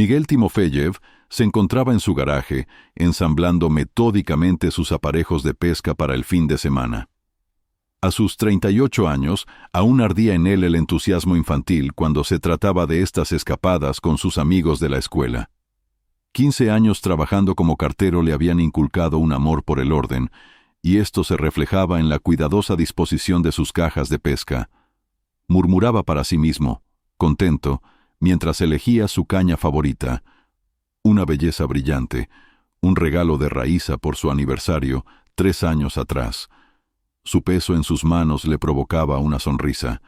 Miguel Timofeyev se encontraba en su garaje, ensamblando metódicamente sus aparejos de pesca para el fin de semana. A sus 38 años, aún ardía en él el entusiasmo infantil cuando se trataba de estas escapadas con sus amigos de la escuela. 15 años trabajando como cartero le habían inculcado un amor por el orden, y esto se reflejaba en la cuidadosa disposición de sus cajas de pesca. Murmuraba para sí mismo, contento, mientras elegía su caña favorita. Una belleza brillante, un regalo de Raíza por su aniversario, 3 años atrás. Su peso en sus manos le provocaba una sonrisa.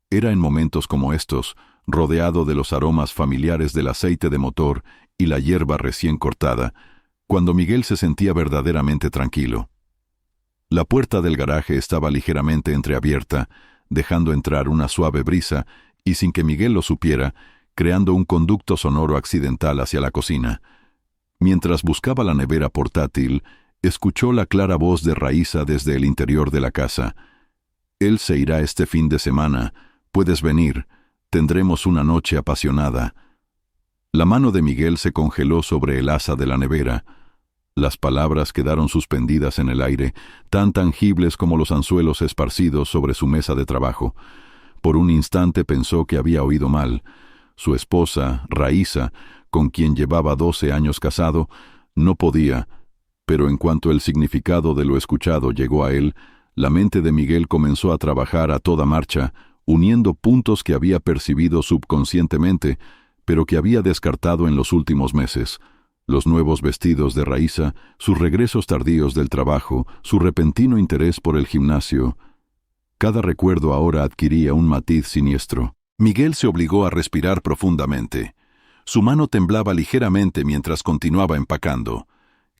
Era en momentos como estos, rodeado de los aromas familiares del aceite de motor y la hierba recién cortada, cuando Miguel se sentía verdaderamente tranquilo. La puerta del garaje estaba ligeramente entreabierta, dejando entrar una suave brisa y sin que Miguel lo supiera, creando un conducto sonoro accidental hacia la cocina. Mientras buscaba la nevera portátil, escuchó la clara voz de Raíza desde el interior de la casa. «Él se irá este fin de semana. Puedes venir. Tendremos una noche apasionada». La mano de Miguel se congeló sobre el asa de la nevera. Las palabras quedaron suspendidas en el aire, tan tangibles como los anzuelos esparcidos sobre su mesa de trabajo. Por un instante pensó que había oído mal. Su esposa, Raíza, con quien llevaba 12 años casado, no podía, pero en cuanto el significado de lo escuchado llegó a él, la mente de Miguel comenzó a trabajar a toda marcha, uniendo puntos que había percibido subconscientemente, pero que había descartado en los últimos meses. Los nuevos vestidos de Raíza, sus regresos tardíos del trabajo, su repentino interés por el gimnasio. Cada recuerdo ahora adquiría un matiz siniestro. Miguel se obligó a respirar profundamente. Su mano temblaba ligeramente mientras continuaba empacando.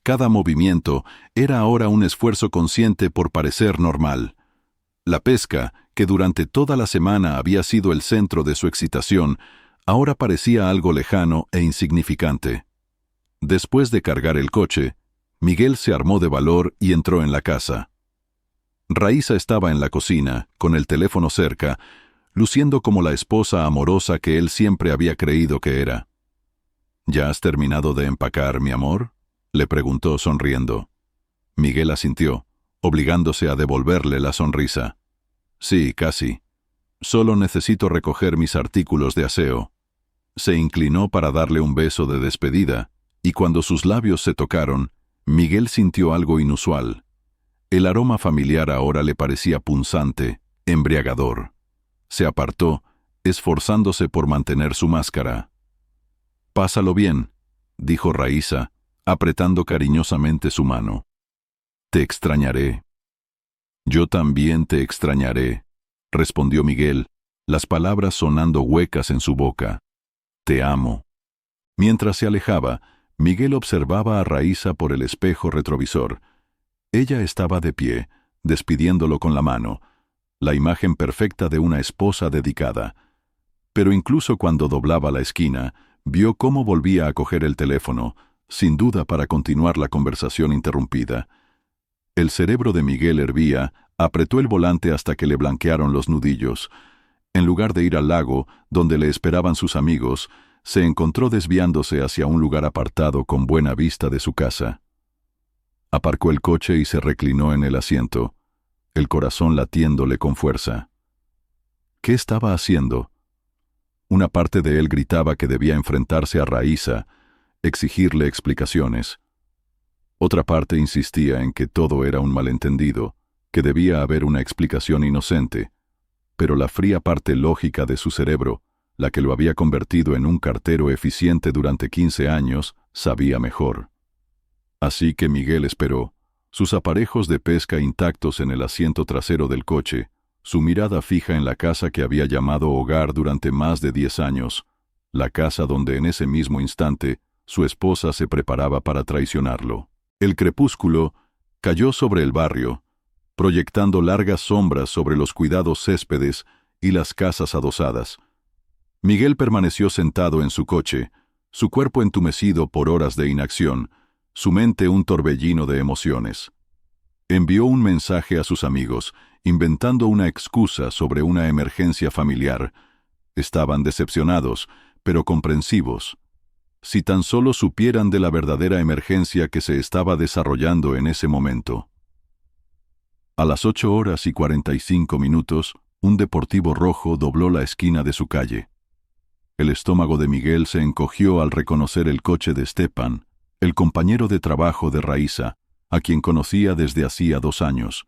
Cada movimiento era ahora un esfuerzo consciente por parecer normal. La pesca, que durante toda la semana había sido el centro de su excitación, ahora parecía algo lejano e insignificante. Después de cargar el coche, Miguel se armó de valor y entró en la casa. Raíza estaba en la cocina, con el teléfono cerca, luciendo como la esposa amorosa que él siempre había creído que era. «¿Ya has terminado de empacar, mi amor?», le preguntó sonriendo. Miguel asintió, obligándose a devolverle la sonrisa. «Sí, casi. Solo necesito recoger mis artículos de aseo». Se inclinó para darle un beso de despedida, y cuando sus labios se tocaron, Miguel sintió algo inusual. El aroma familiar ahora le parecía punzante, embriagador. Se apartó, esforzándose por mantener su máscara. «Pásalo bien», dijo Raíza, apretando cariñosamente su mano. «Te extrañaré». «Yo también te extrañaré», respondió Miguel, las palabras sonando huecas en su boca. «Te amo». Mientras se alejaba, Miguel observaba a Raíza por el espejo retrovisor. Ella estaba de pie, despidiéndolo con la mano, la imagen perfecta de una esposa dedicada. Pero incluso cuando doblaba la esquina, vio cómo volvía a coger el teléfono, sin duda para continuar la conversación interrumpida. El cerebro de Miguel hervía, apretó el volante hasta que le blanquearon los nudillos. En lugar de ir al lago, donde le esperaban sus amigos, se encontró desviándose hacia un lugar apartado con buena vista de su casa. Aparcó el coche y se reclinó en el asiento, el corazón latiéndole con fuerza. ¿Qué estaba haciendo? Una parte de él gritaba que debía enfrentarse a Raíza, exigirle explicaciones. Otra parte insistía en que todo era un malentendido, que debía haber una explicación inocente, pero la fría parte lógica de su cerebro, la que lo había convertido en un cartero eficiente durante 15 años, sabía mejor. Así que Miguel esperó, sus aparejos de pesca intactos en el asiento trasero del coche, su mirada fija en la casa que había llamado hogar durante más de 10 años, la casa donde en ese mismo instante su esposa se preparaba para traicionarlo. El crepúsculo cayó sobre el barrio, proyectando largas sombras sobre los cuidados céspedes y las casas adosadas. Miguel permaneció sentado en su coche, su cuerpo entumecido por horas de inacción, su mente un torbellino de emociones. Envió un mensaje a sus amigos, inventando una excusa sobre una emergencia familiar. Estaban decepcionados, pero comprensivos. si tan solo supieran de la verdadera emergencia que se estaba desarrollando en ese momento. A las 8:45, un deportivo rojo dobló la esquina de su calle. El estómago de Miguel se encogió al reconocer el coche de Stepan, el compañero de trabajo de Raíssa, a quien conocía desde hacía 2 años.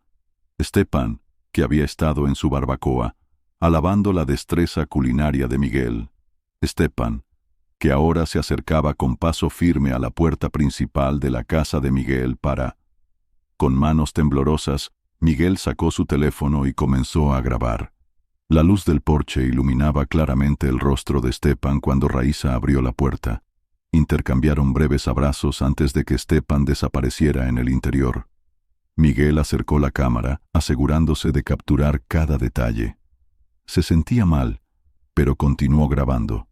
Stepan, que había estado en su barbacoa, alabando la destreza culinaria de Miguel. Stepan, que ahora se acercaba con paso firme a la puerta principal de la casa de Miguel para... Con manos temblorosas, Miguel sacó su teléfono y comenzó a grabar. La luz del porche iluminaba claramente el rostro de Stepan cuando Raíssa abrió la puerta. Intercambiaron breves abrazos antes de que Stepan desapareciera en el interior. Miguel acercó la cámara, asegurándose de capturar cada detalle. Se sentía mal, pero continuó grabando.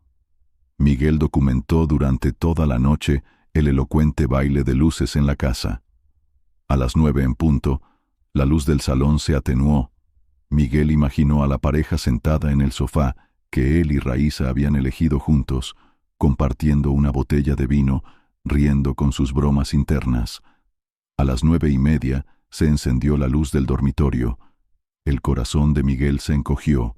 Miguel documentó durante toda la noche el elocuente baile de luces en la casa. A las 9 en punto, la luz del salón se atenuó. Miguel imaginó a la pareja sentada en el sofá que él y Raíssa habían elegido juntos, compartiendo una botella de vino, riendo con sus bromas internas. A las 9:30 se encendió la luz del dormitorio. El corazón de Miguel se encogió.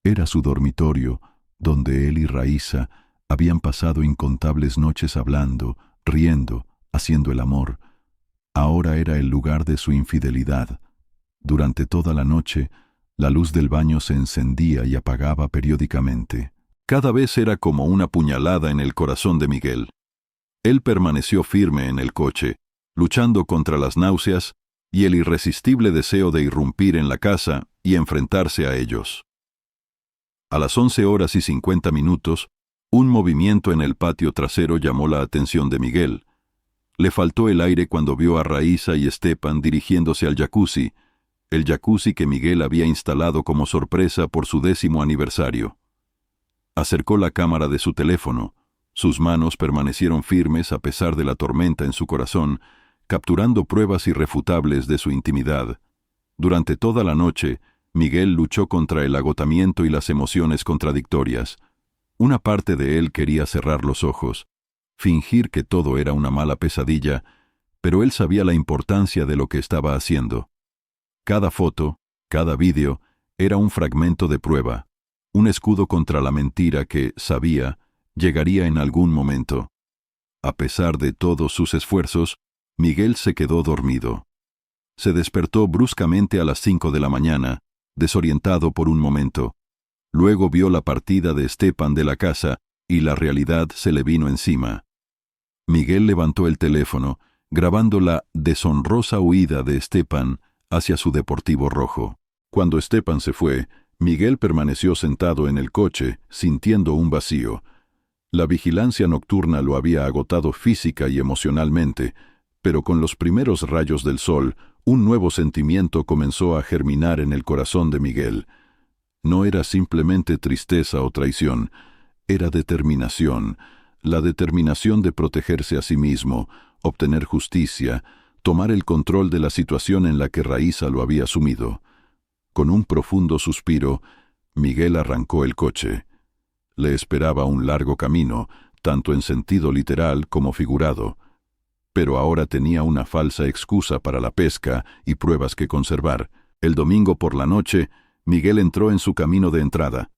Era su dormitorio, donde él y Raíssa habían pasado incontables noches hablando, riendo, haciendo el amor. Ahora era el lugar de su infidelidad. Durante toda la noche, la luz del baño se encendía y apagaba periódicamente. Cada vez era como una puñalada en el corazón de Miguel. Él permaneció firme en el coche, luchando contra las náuseas y el irresistible deseo de irrumpir en la casa y enfrentarse a ellos. A las 11:50, un movimiento en el patio trasero llamó la atención de Miguel. Le faltó el aire cuando vio a Raíssa y Stepan dirigiéndose al jacuzzi, el jacuzzi que Miguel había instalado como sorpresa por su 10º aniversario. Acercó la cámara de su teléfono. Sus manos permanecieron firmes a pesar de la tormenta en su corazón, capturando pruebas irrefutables de su intimidad. Durante toda la noche, Miguel luchó contra el agotamiento y las emociones contradictorias. Una parte de él quería cerrar los ojos, fingir que todo era una mala pesadilla, pero él sabía la importancia de lo que estaba haciendo. Cada foto, cada vídeo, era un fragmento de prueba, un escudo contra la mentira que, sabía, llegaría en algún momento. A pesar de todos sus esfuerzos, Miguel se quedó dormido. Se despertó bruscamente a las 5 de la mañana, desorientado por un momento. Luego vio la partida de Stepan de la casa y la realidad se le vino encima. Miguel levantó el teléfono, grabando la deshonrosa huida de Stepan hacia su deportivo rojo. Cuando Stepan se fue, Miguel permaneció sentado en el coche, sintiendo un vacío. La vigilancia nocturna lo había agotado física y emocionalmente, pero con los primeros rayos del sol, un nuevo sentimiento comenzó a germinar en el corazón de Miguel. No era simplemente tristeza o traición, era determinación, la determinación de protegerse a sí mismo, obtener justicia, tomar el control de la situación en la que Raíssa lo había sumido. Con un profundo suspiro, Miguel arrancó el coche. Le esperaba un largo camino, tanto en sentido literal como figurado. Pero ahora tenía una falsa excusa para la pesca y pruebas que conservar. El domingo por la noche, Miguel entró en su camino de entrada.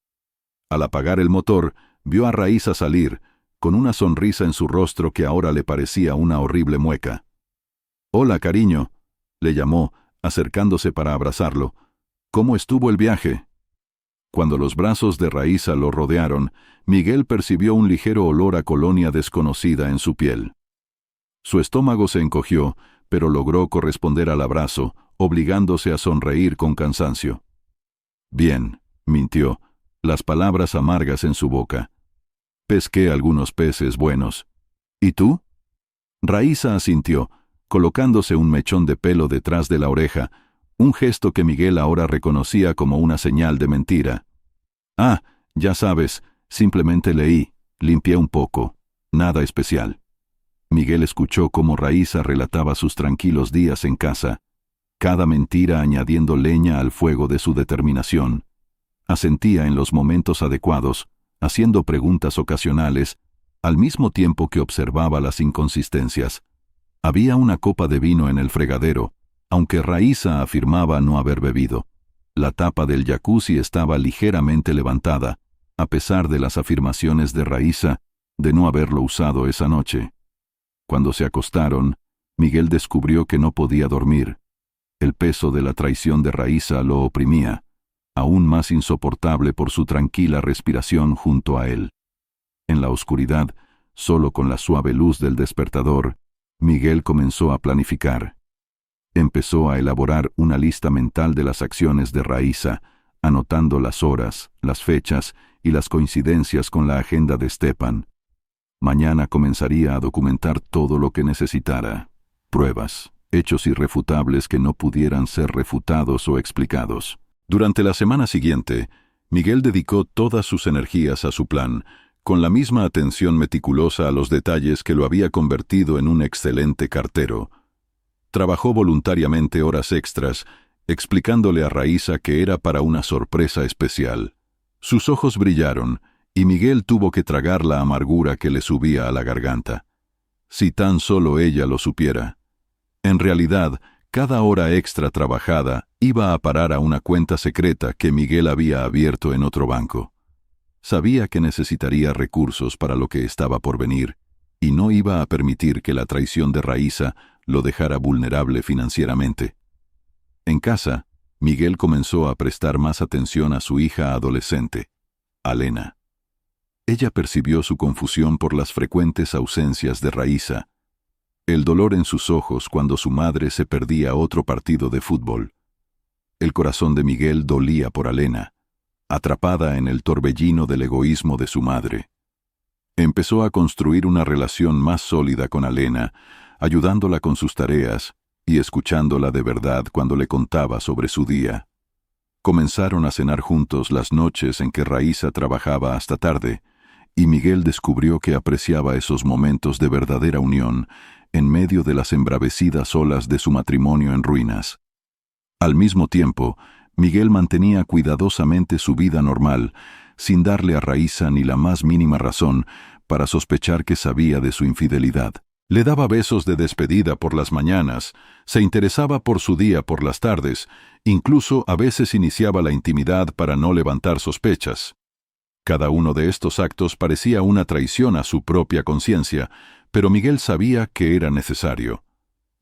Al apagar el motor, vio a Raíssa salir, con una sonrisa en su rostro que ahora le parecía una horrible mueca. «Hola, cariño», le llamó, acercándose para abrazarlo. «¿Cómo estuvo el viaje?» Cuando los brazos de Raíssa lo rodearon, Miguel percibió un ligero olor a colonia desconocida en su piel. Su estómago se encogió, pero logró corresponder al abrazo, obligándose a sonreír con cansancio. «Bien», mintió, las palabras amargas en su boca. «Pesqué algunos peces buenos. ¿Y tú?» Raíssa asintió, colocándose un mechón de pelo detrás de la oreja, un gesto que Miguel ahora reconocía como una señal de mentira. «Ah, ya sabes, simplemente leí, limpié un poco, nada especial». Miguel escuchó cómo Raíssa relataba sus tranquilos días en casa, cada mentira añadiendo leña al fuego de su determinación. Asentía en los momentos adecuados, haciendo preguntas ocasionales, al mismo tiempo que observaba las inconsistencias. Había una copa de vino en el fregadero, aunque Raíssa afirmaba no haber bebido. La tapa del jacuzzi estaba ligeramente levantada, a pesar de las afirmaciones de Raíssa de no haberlo usado esa noche. Cuando se acostaron, Miguel descubrió que no podía dormir. El peso de la traición de Raíssa lo oprimía, aún más insoportable por su tranquila respiración junto a él. En la oscuridad, solo con la suave luz del despertador, Miguel comenzó a planificar. Empezó a elaborar una lista mental de las acciones de Raíssa, anotando las horas, las fechas y las coincidencias con la agenda de Stepan. Mañana comenzaría a documentar todo lo que necesitara: pruebas, hechos irrefutables que no pudieran ser refutados o explicados. Durante la semana siguiente, Miguel dedicó todas sus energías a su plan, con la misma atención meticulosa a los detalles que lo había convertido en un excelente cartero. Trabajó voluntariamente horas extras, explicándole a Raíssa que era para una sorpresa especial. Sus ojos brillaron, y Miguel tuvo que tragar la amargura que le subía a la garganta. Si tan solo ella lo supiera. En realidad, cada hora extra trabajada iba a parar a una cuenta secreta que Miguel había abierto en otro banco. Sabía que necesitaría recursos para lo que estaba por venir, y no iba a permitir que la traición de Raíssa lo dejara vulnerable financieramente. En casa, Miguel comenzó a prestar más atención a su hija adolescente, Alena. Ella percibió su confusión por las frecuentes ausencias de Raíssa, el dolor en sus ojos cuando su madre se perdía otro partido de fútbol. El corazón de Miguel dolía por Alena, atrapada en el torbellino del egoísmo de su madre. Empezó a construir una relación más sólida con Alena, ayudándola con sus tareas y escuchándola de verdad cuando le contaba sobre su día. Comenzaron a cenar juntos las noches en que Raíssa trabajaba hasta tarde, y Miguel descubrió que apreciaba esos momentos de verdadera unión en medio de las embravecidas olas de su matrimonio en ruinas. Al mismo tiempo, Miguel mantenía cuidadosamente su vida normal, sin darle a Raíssa ni la más mínima razón para sospechar que sabía de su infidelidad. Le daba besos de despedida por las mañanas, se interesaba por su día por las tardes, incluso a veces iniciaba la intimidad para no levantar sospechas. Cada uno de estos actos parecía una traición a su propia conciencia, pero Miguel sabía que era necesario.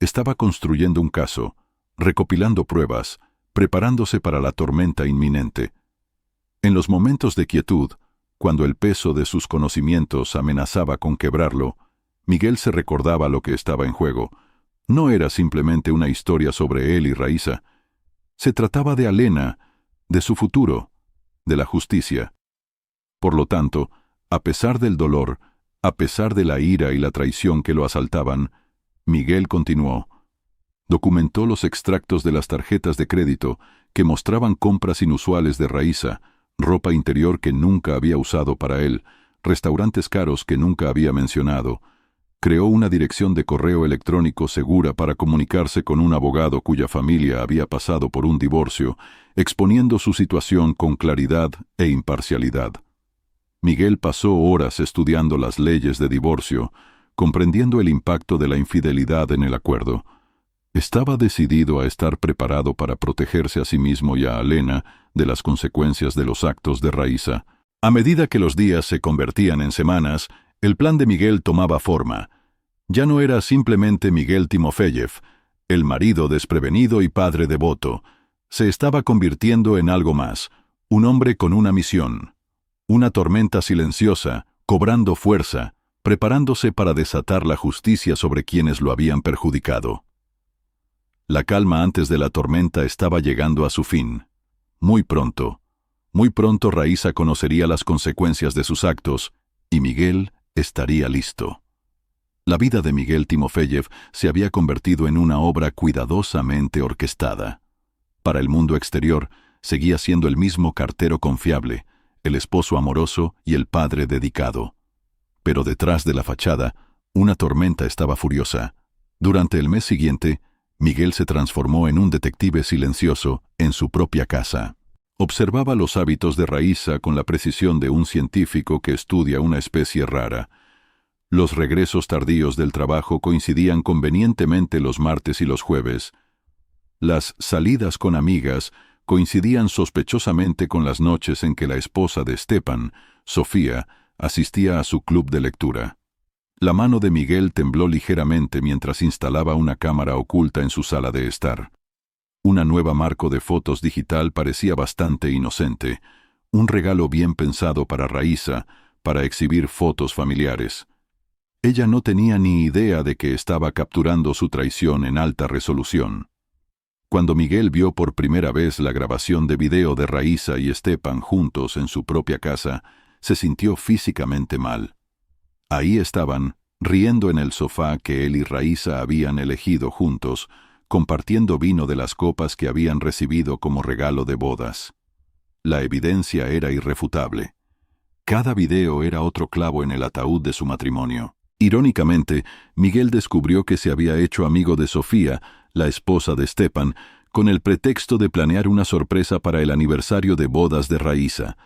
Estaba construyendo un caso, recopilando pruebas, preparándose para la tormenta inminente. En los momentos de quietud, cuando el peso de sus conocimientos amenazaba con quebrarlo, Miguel se recordaba lo que estaba en juego. No era simplemente una historia sobre él y Raíssa. Se trataba de Alena, de su futuro, de la justicia. Por lo tanto, a pesar del dolor, a pesar de la ira y la traición que lo asaltaban, Miguel continuó. Documentó los extractos de las tarjetas de crédito que mostraban compras inusuales de Raíssa, ropa interior que nunca había usado para él, restaurantes caros que nunca había mencionado. Creó una dirección de correo electrónico segura para comunicarse con un abogado cuya familia había pasado por un divorcio, exponiendo su situación con claridad e imparcialidad. Miguel pasó horas estudiando las leyes de divorcio, comprendiendo el impacto de la infidelidad en el acuerdo. Estaba decidido a estar preparado para protegerse a sí mismo y a Alena de las consecuencias de los actos de Raíssa. A medida que los días se convertían en semanas, el plan de Miguel tomaba forma. Ya no era simplemente Miguel Timofeyev, el marido desprevenido y padre devoto. Se estaba convirtiendo en algo más, un hombre con una misión. Una tormenta silenciosa, cobrando fuerza, preparándose para desatar la justicia sobre quienes lo habían perjudicado. La calma antes de la tormenta estaba llegando a su fin. Muy pronto Raíssa conocería las consecuencias de sus actos, y Miguel estaría listo. La vida de Miguel Timofeyev se había convertido en una obra cuidadosamente orquestada. Para el mundo exterior, seguía siendo el mismo cartero confiable, el esposo amoroso y el padre dedicado. Pero detrás de la fachada, una tormenta estaba furiosa. Durante el mes siguiente, Miguel se transformó en un detective silencioso en su propia casa. Observaba los hábitos de Raíssa con la precisión de un científico que estudia una especie rara. Los regresos tardíos del trabajo coincidían convenientemente los martes y los jueves. Las salidas con amigas coincidían sospechosamente con las noches en que la esposa de Stepan, Sofía, asistía a su club de lectura. La mano de Miguel tembló ligeramente mientras instalaba una cámara oculta en su sala de estar. Una nueva marco de fotos digital parecía bastante inocente, un regalo bien pensado para Raíssa, para exhibir fotos familiares. Ella no tenía ni idea de que estaba capturando su traición en alta resolución. Cuando Miguel vio por primera vez la grabación de video de Raíssa y Stepan juntos en su propia casa, se sintió físicamente mal. Ahí estaban, riendo en el sofá que él y Raíssa habían elegido juntos, compartiendo vino de las copas que habían recibido como regalo de bodas. La evidencia era irrefutable. Cada video era otro clavo en el ataúd de su matrimonio. Irónicamente, Miguel descubrió que se había hecho amigo de Sofía, la esposa de Stepan, con el pretexto de planear una sorpresa para el aniversario de bodas de Raíssa.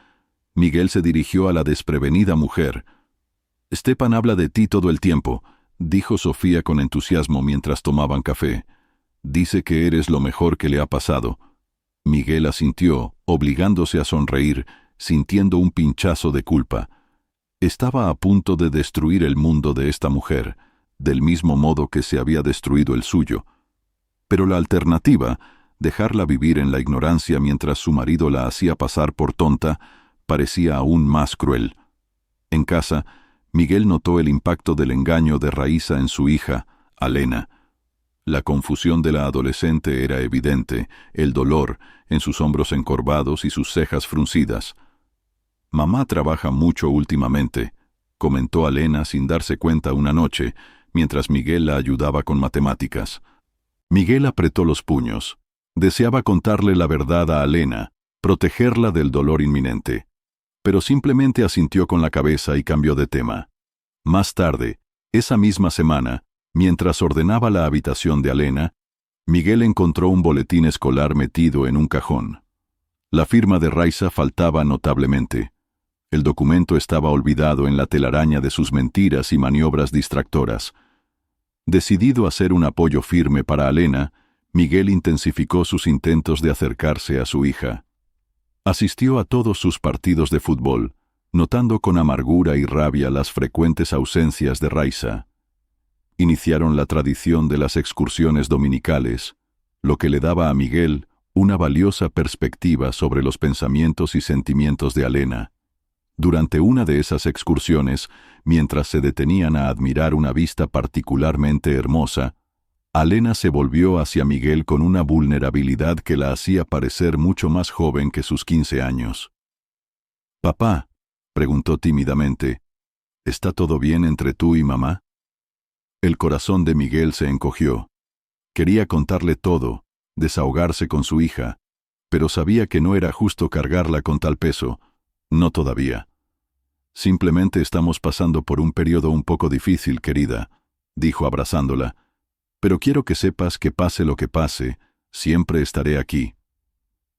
Miguel se dirigió a la desprevenida mujer. «Stepan habla de ti todo el tiempo», dijo Sofía con entusiasmo mientras tomaban café. «Dice que eres lo mejor que le ha pasado». Miguel asintió, obligándose a sonreír, sintiendo un pinchazo de culpa. Estaba a punto de destruir el mundo de esta mujer, del mismo modo que se había destruido el suyo. Pero la alternativa, dejarla vivir en la ignorancia mientras su marido la hacía pasar por tonta, parecía aún más cruel. En casa, Miguel notó el impacto del engaño de Raíssa en su hija, Alena. La confusión de la adolescente era evidente, el dolor en sus hombros encorvados y sus cejas fruncidas. «Mamá trabaja mucho últimamente», comentó Alena sin darse cuenta una noche, mientras Miguel la ayudaba con matemáticas. Miguel apretó los puños. Deseaba contarle la verdad a Alena, protegerla del dolor inminente. Pero simplemente asintió con la cabeza y cambió de tema. Más tarde, esa misma semana, mientras ordenaba la habitación de Alena, Miguel encontró un boletín escolar metido en un cajón. La firma de Raíssa faltaba notablemente. El documento estaba olvidado en la telaraña de sus mentiras y maniobras distractoras. Decidido a ser un apoyo firme para Alena, Miguel intensificó sus intentos de acercarse a su hija. Asistió a todos sus partidos de fútbol, notando con amargura y rabia las frecuentes ausencias de Raíssa. Iniciaron la tradición de las excursiones dominicales, lo que le daba a Miguel una valiosa perspectiva sobre los pensamientos y sentimientos de Alena. Durante una de esas excursiones, mientras se detenían a admirar una vista particularmente hermosa, Alena se volvió hacia Miguel con una vulnerabilidad que la hacía parecer mucho más joven que sus 15 años. «Papá», preguntó tímidamente, «¿está todo bien entre tú y mamá?» El corazón de Miguel se encogió. Quería contarle todo, desahogarse con su hija, pero sabía que no era justo cargarla con tal peso. No todavía. «Simplemente estamos pasando por un periodo un poco difícil, querida», dijo abrazándola. «Pero quiero que sepas que pase lo que pase, siempre estaré aquí».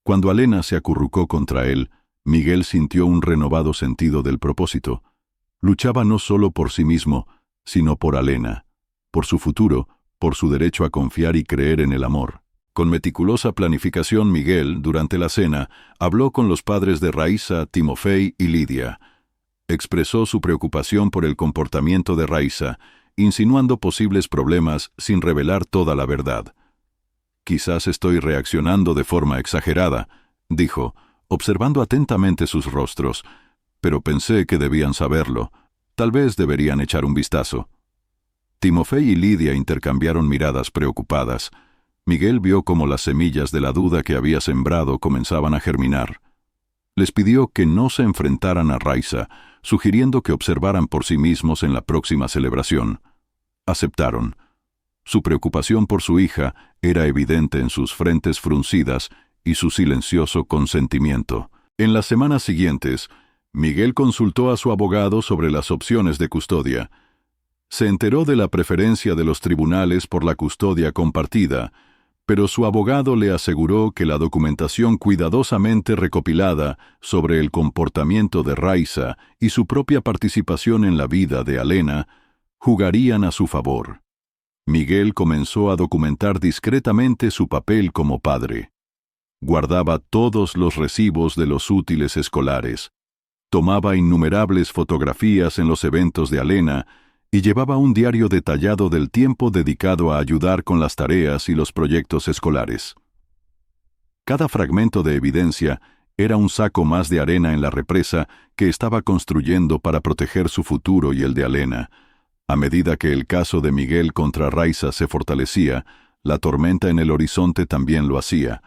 Cuando Alena se acurrucó contra él, Miguel sintió un renovado sentido del propósito. Luchaba no solo por sí mismo, sino por Alena, por su futuro, por su derecho a confiar y creer en el amor. Con meticulosa planificación, Miguel, durante la cena, habló con los padres de Raíssa, Timofey y Lidia. Expresó su preocupación por el comportamiento de Raíssa, insinuando posibles problemas sin revelar toda la verdad. «Quizás estoy reaccionando de forma exagerada», dijo, observando atentamente sus rostros, «pero pensé que debían saberlo. Tal vez deberían echar un vistazo». Timofey y Lidia intercambiaron miradas preocupadas. Miguel vio cómo las semillas de la duda que había sembrado comenzaban a germinar. Les pidió que no se enfrentaran a Raíssa, sugiriendo que observaran por sí mismos en la próxima celebración. Aceptaron. Su preocupación por su hija era evidente en sus frentes fruncidas y su silencioso consentimiento. En las semanas siguientes, Miguel consultó a su abogado sobre las opciones de custodia. Se enteró de la preferencia de los tribunales por la custodia compartida, pero su abogado le aseguró que la documentación cuidadosamente recopilada sobre el comportamiento de Raíssa y su propia participación en la vida de Alena jugarían a su favor. Miguel comenzó a documentar discretamente su papel como padre. Guardaba todos los recibos de los útiles escolares. Tomaba innumerables fotografías en los eventos de Alena y llevaba un diario detallado del tiempo dedicado a ayudar con las tareas y los proyectos escolares. Cada fragmento de evidencia era un saco más de arena en la represa que estaba construyendo para proteger su futuro y el de Alena. A medida que el caso de Miguel contra Raiza se fortalecía, la tormenta en el horizonte también lo hacía.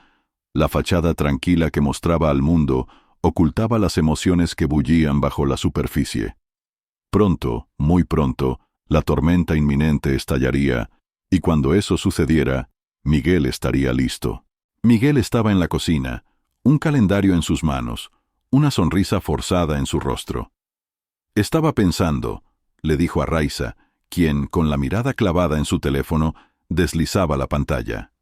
La fachada tranquila que mostraba al mundo ocultaba las emociones que bullían bajo la superficie. Pronto, muy pronto, la tormenta inminente estallaría, y cuando eso sucediera, Miguel estaría listo. Miguel estaba en la cocina, un calendario en sus manos, una sonrisa forzada en su rostro. Estaba pensando, le dijo a Raiza, quien, con la mirada clavada en su teléfono, deslizaba la pantalla.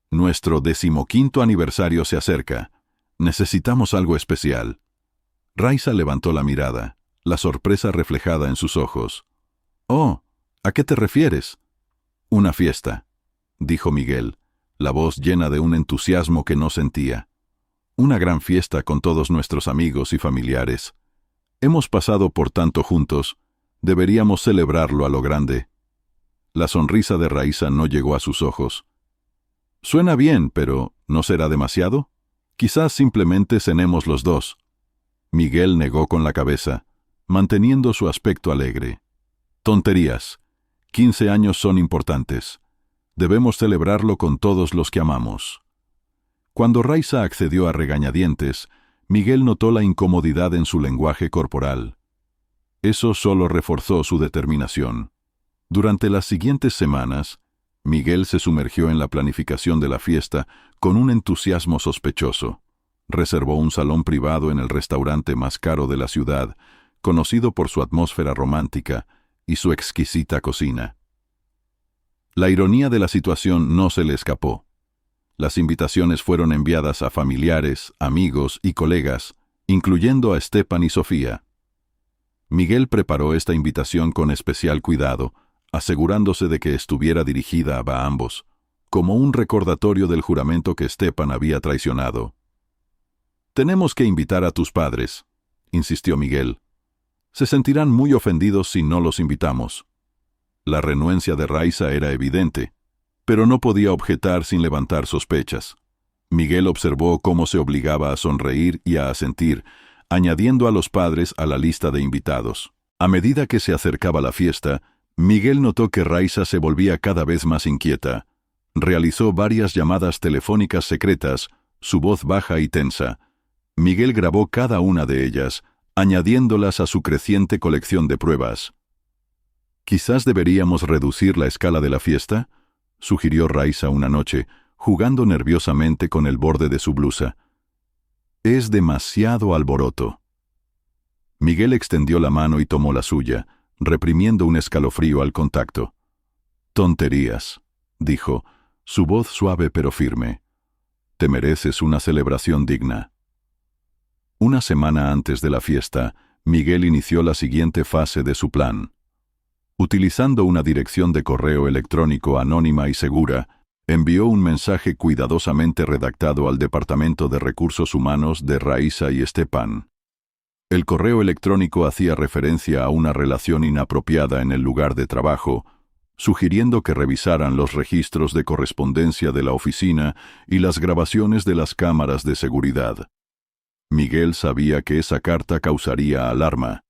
Nuestro 15º aniversario se acerca. Necesitamos algo especial. Raiza levantó la mirada, la sorpresa reflejada en sus ojos. «Oh, ¿a qué te refieres?» «Una fiesta», dijo Miguel, la voz llena de un entusiasmo que no sentía. «Una gran fiesta con todos nuestros amigos y familiares. Hemos pasado por tanto juntos, deberíamos celebrarlo a lo grande». La sonrisa de Raiza no llegó a sus ojos. «Suena bien, pero ¿no será demasiado? Quizás simplemente cenemos los dos». Miguel negó con la cabeza, manteniendo su aspecto alegre. «Tonterías. 15 años son importantes. Debemos celebrarlo con todos los que amamos». Cuando Raiza accedió a regañadientes, Miguel notó la incomodidad en su lenguaje corporal. Eso solo reforzó su determinación. Durante las siguientes semanas, Miguel se sumergió en la planificación de la fiesta con un entusiasmo sospechoso. Reservó un salón privado en el restaurante más caro de la ciudad, conocido por su atmósfera romántica y su exquisita cocina. La ironía de la situación no se le escapó. Las invitaciones fueron enviadas a familiares, amigos y colegas, incluyendo a Stepan y Sofía. Miguel preparó esta invitación con especial cuidado, asegurándose de que estuviera dirigida a ambos, como un recordatorio del juramento que Stepan había traicionado. «Tenemos que invitar a tus padres», insistió Miguel. «Se sentirán muy ofendidos si no los invitamos». La renuencia de Raiza era evidente, pero no podía objetar sin levantar sospechas. Miguel observó cómo se obligaba a sonreír y a asentir, añadiendo a los padres a la lista de invitados. A medida que se acercaba la fiesta, Miguel notó que Raiza se volvía cada vez más inquieta. Realizó varias llamadas telefónicas secretas, su voz baja y tensa. Miguel grabó cada una de ellas, añadiéndolas a su creciente colección de pruebas. «Quizás deberíamos reducir la escala de la fiesta», sugirió Raiza una noche, jugando nerviosamente con el borde de su blusa. «Es demasiado alboroto». Miguel extendió la mano y tomó la suya, reprimiendo un escalofrío al contacto. «Tonterías», dijo, su voz suave pero firme. «Te mereces una celebración digna». Una semana antes de la fiesta, Miguel inició la siguiente fase de su plan. Utilizando una dirección de correo electrónico anónima y segura, envió un mensaje cuidadosamente redactado al Departamento de Recursos Humanos de Raiza y Stepan. El correo electrónico hacía referencia a una relación inapropiada en el lugar de trabajo, sugiriendo que revisaran los registros de correspondencia de la oficina y las grabaciones de las cámaras de seguridad. Miguel sabía que esa carta causaría alarma.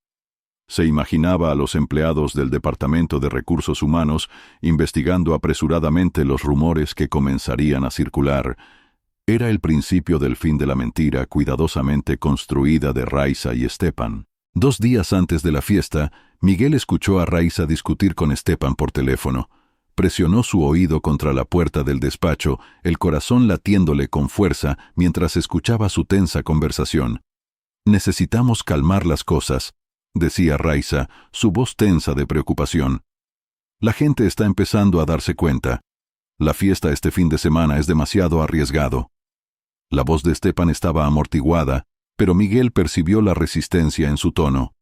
Se imaginaba a los empleados del Departamento de Recursos Humanos investigando apresuradamente los rumores que comenzarían a circular. Era el principio del fin de la mentira cuidadosamente construida de Raiza y Stepan. 2 días antes de la fiesta, Miguel escuchó a Raiza discutir con Stepan por teléfono. Presionó su oído contra la puerta del despacho, el corazón latiéndole con fuerza mientras escuchaba su tensa conversación. «Necesitamos calmar las cosas», decía Raiza, su voz tensa de preocupación. «La gente está empezando a darse cuenta. La fiesta este fin de semana es demasiado arriesgado». La voz de Stepan estaba amortiguada, pero Miguel percibió la resistencia en su tono.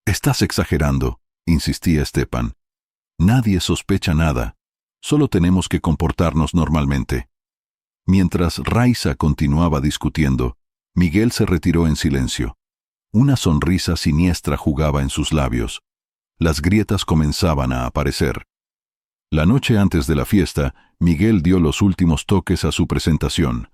«Estás exagerando», insistía Stepan. Nadie sospecha nada. Solo tenemos que comportarnos normalmente. Mientras Raiza continuaba discutiendo, Miguel se retiró en silencio. Una sonrisa siniestra jugaba en sus labios. Las grietas comenzaban a aparecer. La noche antes de la fiesta, Miguel dio los últimos toques a su presentación.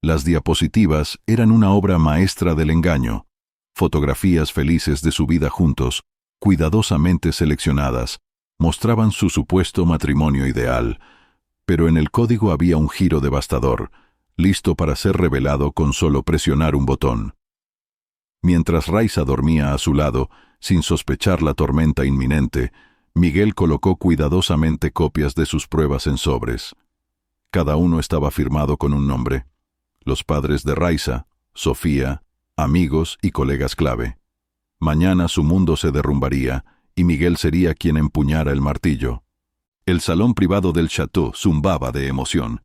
Las diapositivas eran una obra maestra del engaño. Fotografías felices de su vida juntos, cuidadosamente seleccionadas, mostraban su supuesto matrimonio ideal, pero en el código había un giro devastador, listo para ser revelado con solo presionar un botón. Mientras Raiza dormía a su lado, sin sospechar la tormenta inminente, Miguel colocó cuidadosamente copias de sus pruebas en sobres. Cada uno estaba firmado con un nombre. Los padres de Raiza, Sofía, amigos y colegas clave. Mañana su mundo se derrumbaría y Miguel sería quien empuñara el martillo. El salón privado del château zumbaba de emoción.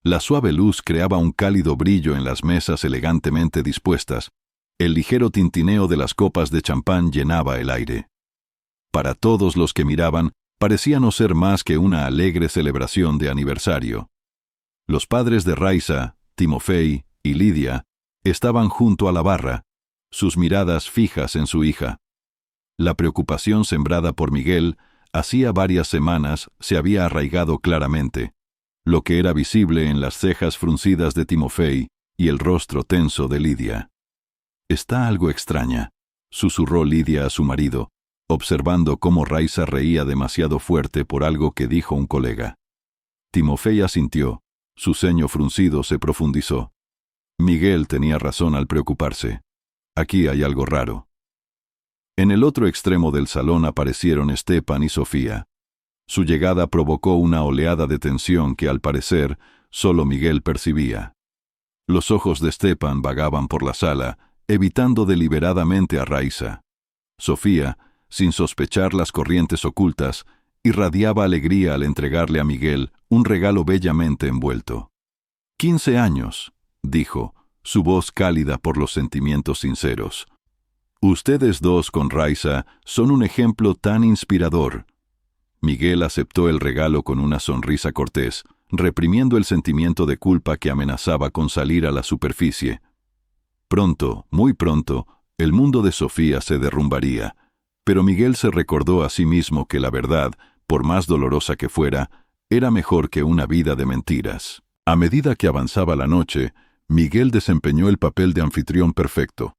La suave luz creaba un cálido brillo en las mesas elegantemente dispuestas. El ligero tintineo de las copas de champán llenaba el aire. Para todos los que miraban, parecía no ser más que una alegre celebración de aniversario. Los padres de Raiza, Timofey y Lidia estaban junto a la barra, sus miradas fijas en su hija. La preocupación sembrada por Miguel hacía varias semanas se había arraigado claramente, lo que era visible en las cejas fruncidas de Timofey y el rostro tenso de Lidia. «Está algo extraña», susurró Lidia a su marido, observando cómo Raiza reía demasiado fuerte por algo que dijo un colega. Timofey asintió, su ceño fruncido se profundizó. Miguel tenía razón al preocuparse. Aquí hay algo raro. En el otro extremo del salón aparecieron Stepan y Sofía. Su llegada provocó una oleada de tensión que, al parecer, solo Miguel percibía. Los ojos de Stepan vagaban por la sala, evitando deliberadamente a Raiza. Sofía, sin sospechar las corrientes ocultas, irradiaba alegría al entregarle a Miguel un regalo bellamente envuelto. 15 años, dijo, su voz cálida por los sentimientos sinceros. Ustedes dos con Raiza son un ejemplo tan inspirador. Miguel aceptó el regalo con una sonrisa cortés, reprimiendo el sentimiento de culpa que amenazaba con salir a la superficie. Pronto, muy pronto, el mundo de Sofía se derrumbaría, pero Miguel se recordó a sí mismo que la verdad, por más dolorosa que fuera, era mejor que una vida de mentiras. A medida que avanzaba la noche, Miguel desempeñó el papel de anfitrión perfecto.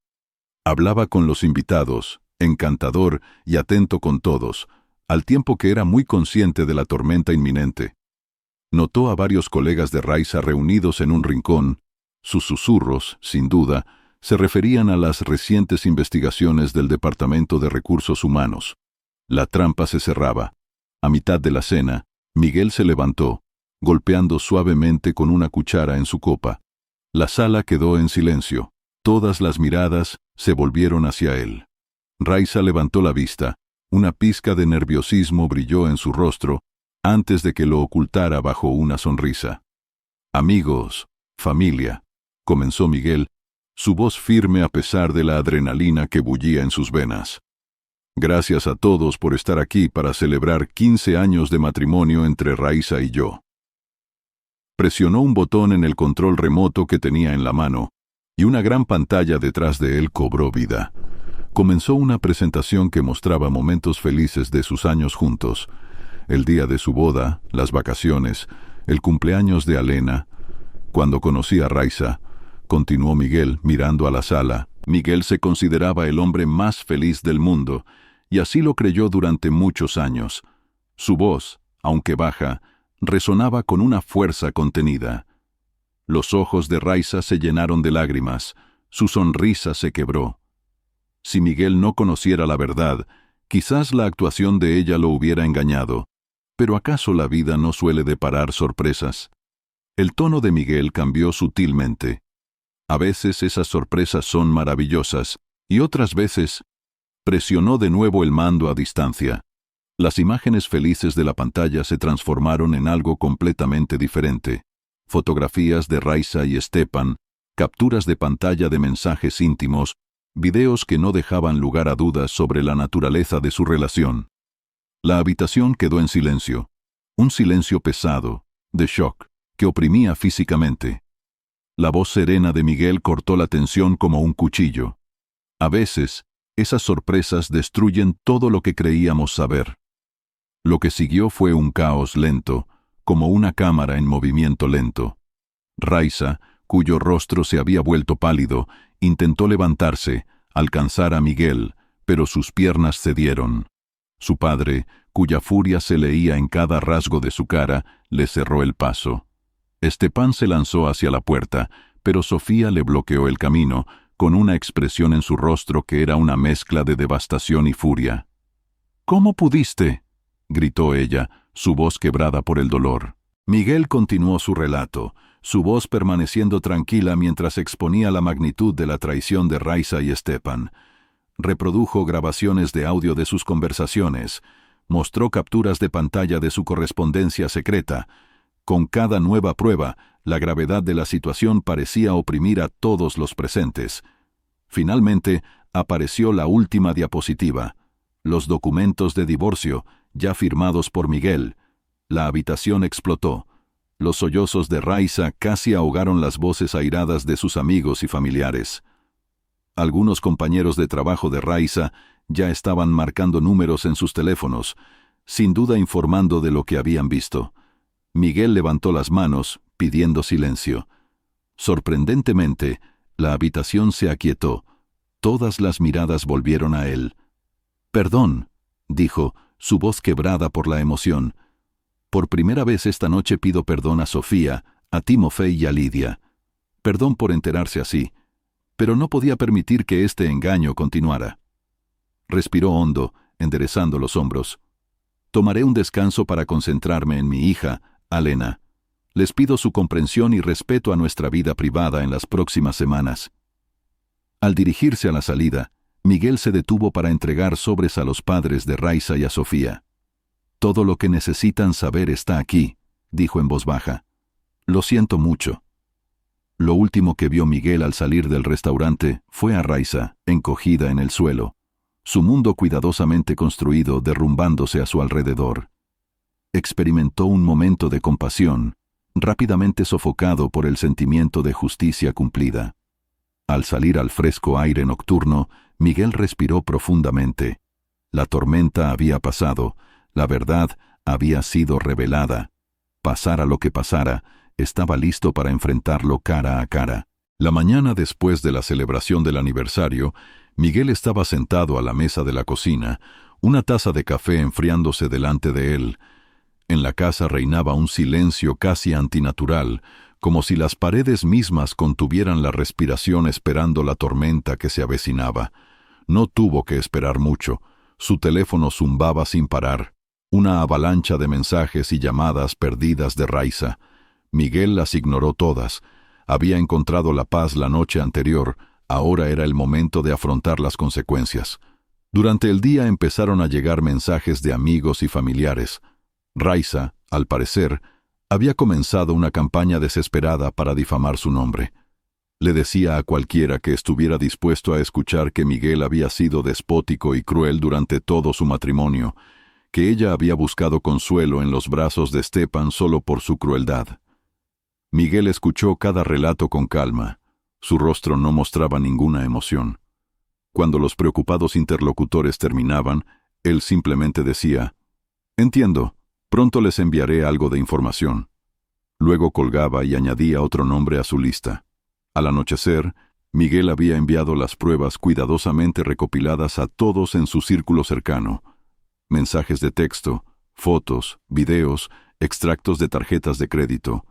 Hablaba con los invitados, encantador y atento con todos, al tiempo que era muy consciente de la tormenta inminente. Notó a varios colegas de Raiza reunidos en un rincón. Sus susurros, sin duda, se referían a las recientes investigaciones del Departamento de Recursos Humanos. La trampa se cerraba. A mitad de la cena, Miguel se levantó, golpeando suavemente con una cuchara en su copa. La sala quedó en silencio. Todas las miradas se volvieron hacia él. Raiza levantó la vista. Una pizca de nerviosismo brilló en su rostro antes de que lo ocultara bajo una sonrisa. «Amigos, familia», comenzó Miguel, su voz firme a pesar de la adrenalina que bullía en sus venas. «Gracias a todos por estar aquí para celebrar 15 años de matrimonio entre Raiza y yo». Presionó un botón en el control remoto que tenía en la mano, y una gran pantalla detrás de él cobró vida. Comenzó una presentación que mostraba momentos felices de sus años juntos. El día de su boda, las vacaciones, el cumpleaños de Alena. Cuando conocí a Raiza, continuó Miguel mirando a la sala, Miguel se consideraba el hombre más feliz del mundo, y así lo creyó durante muchos años. Su voz, aunque baja, resonaba con una fuerza contenida. Los ojos de Raiza se llenaron de lágrimas, su sonrisa se quebró. Si Miguel no conociera la verdad, quizás la actuación de ella lo hubiera engañado. ¿Pero acaso la vida no suele deparar sorpresas? El tono de Miguel cambió sutilmente. A veces esas sorpresas son maravillosas, y otras veces presionó de nuevo el mando a distancia. Las imágenes felices de la pantalla se transformaron en algo completamente diferente. Fotografías de Raiza y Stepan, capturas de pantalla de mensajes íntimos, videos que no dejaban lugar a dudas sobre la naturaleza de su relación. La habitación quedó en silencio. Un silencio pesado, de shock, que oprimía físicamente. La voz serena de Miguel cortó la tensión como un cuchillo. A veces, esas sorpresas destruyen todo lo que creíamos saber. Lo que siguió fue un caos lento, como una cámara en movimiento lento. Raiza, cuyo rostro se había vuelto pálido, intentó levantarse, alcanzar a Miguel, pero sus piernas cedieron. Su padre, cuya furia se leía en cada rasgo de su cara, le cerró el paso. Estepán se lanzó hacia la puerta, pero Sofía le bloqueó el camino, con una expresión en su rostro que era una mezcla de devastación y furia. «¿Cómo pudiste?», gritó ella, su voz quebrada por el dolor. Miguel continuó su relato, su voz permaneciendo tranquila mientras exponía la magnitud de la traición de Raiza y Estepán. Reprodujo grabaciones de audio de sus conversaciones, mostró capturas de pantalla de su correspondencia secreta. Con cada nueva prueba, la gravedad de la situación parecía oprimir a todos los presentes. Finalmente, apareció la última diapositiva, los documentos de divorcio, ya firmados por Miguel. La habitación explotó. Los sollozos de Raiza casi ahogaron las voces airadas de sus amigos y familiares. Algunos compañeros de trabajo de Raiza ya estaban marcando números en sus teléfonos, sin duda informando de lo que habían visto. Miguel levantó las manos, pidiendo silencio. Sorprendentemente, la habitación se aquietó. Todas las miradas volvieron a él. «Perdón», dijo, su voz quebrada por la emoción. «Por primera vez esta noche pido perdón a Sofía, a Timofey y a Lidia. Perdón por enterarse así, pero no podía permitir que este engaño continuara». Respiró hondo, enderezando los hombros. «Tomaré un descanso para concentrarme en mi hija, Alena. Les pido su comprensión y respeto a nuestra vida privada en las próximas semanas». Al dirigirse a la salida, Miguel se detuvo para entregar sobres a los padres de Raiza y a Sofía. «Todo lo que necesitan saber está aquí», dijo en voz baja. «Lo siento mucho». Lo último que vio Miguel al salir del restaurante fue a Raiza, encogida en el suelo, su mundo cuidadosamente construido derrumbándose a su alrededor. Experimentó un momento de compasión, rápidamente sofocado por el sentimiento de justicia cumplida. Al salir al fresco aire nocturno, Miguel respiró profundamente. La tormenta había pasado, la verdad había sido revelada. Pasara lo que pasara, estaba listo para enfrentarlo cara a cara. La mañana después de la celebración del aniversario, Miguel estaba sentado a la mesa de la cocina, una taza de café enfriándose delante de él. En la casa reinaba un silencio casi antinatural, como si las paredes mismas contuvieran la respiración esperando la tormenta que se avecinaba. No tuvo que esperar mucho. Su teléfono zumbaba sin parar. Una avalancha de mensajes y llamadas perdidas de Raiza. Miguel las ignoró todas. Había encontrado la paz la noche anterior. Ahora era el momento de afrontar las consecuencias. Durante el día empezaron a llegar mensajes de amigos y familiares. Raiza, al parecer, había comenzado una campaña desesperada para difamar su nombre. Le decía a cualquiera que estuviera dispuesto a escuchar que Miguel había sido despótico y cruel durante todo su matrimonio, que ella había buscado consuelo en los brazos de Estepán solo por su crueldad. Miguel escuchó cada relato con calma. Su rostro no mostraba ninguna emoción. Cuando los preocupados interlocutores terminaban, él simplemente decía: «Entiendo. Pronto les enviaré algo de información». Luego colgaba y añadía otro nombre a su lista. Al anochecer, Miguel había enviado las pruebas cuidadosamente recopiladas a todos en su círculo cercano. Mensajes de texto, fotos, videos, extractos de tarjetas de crédito.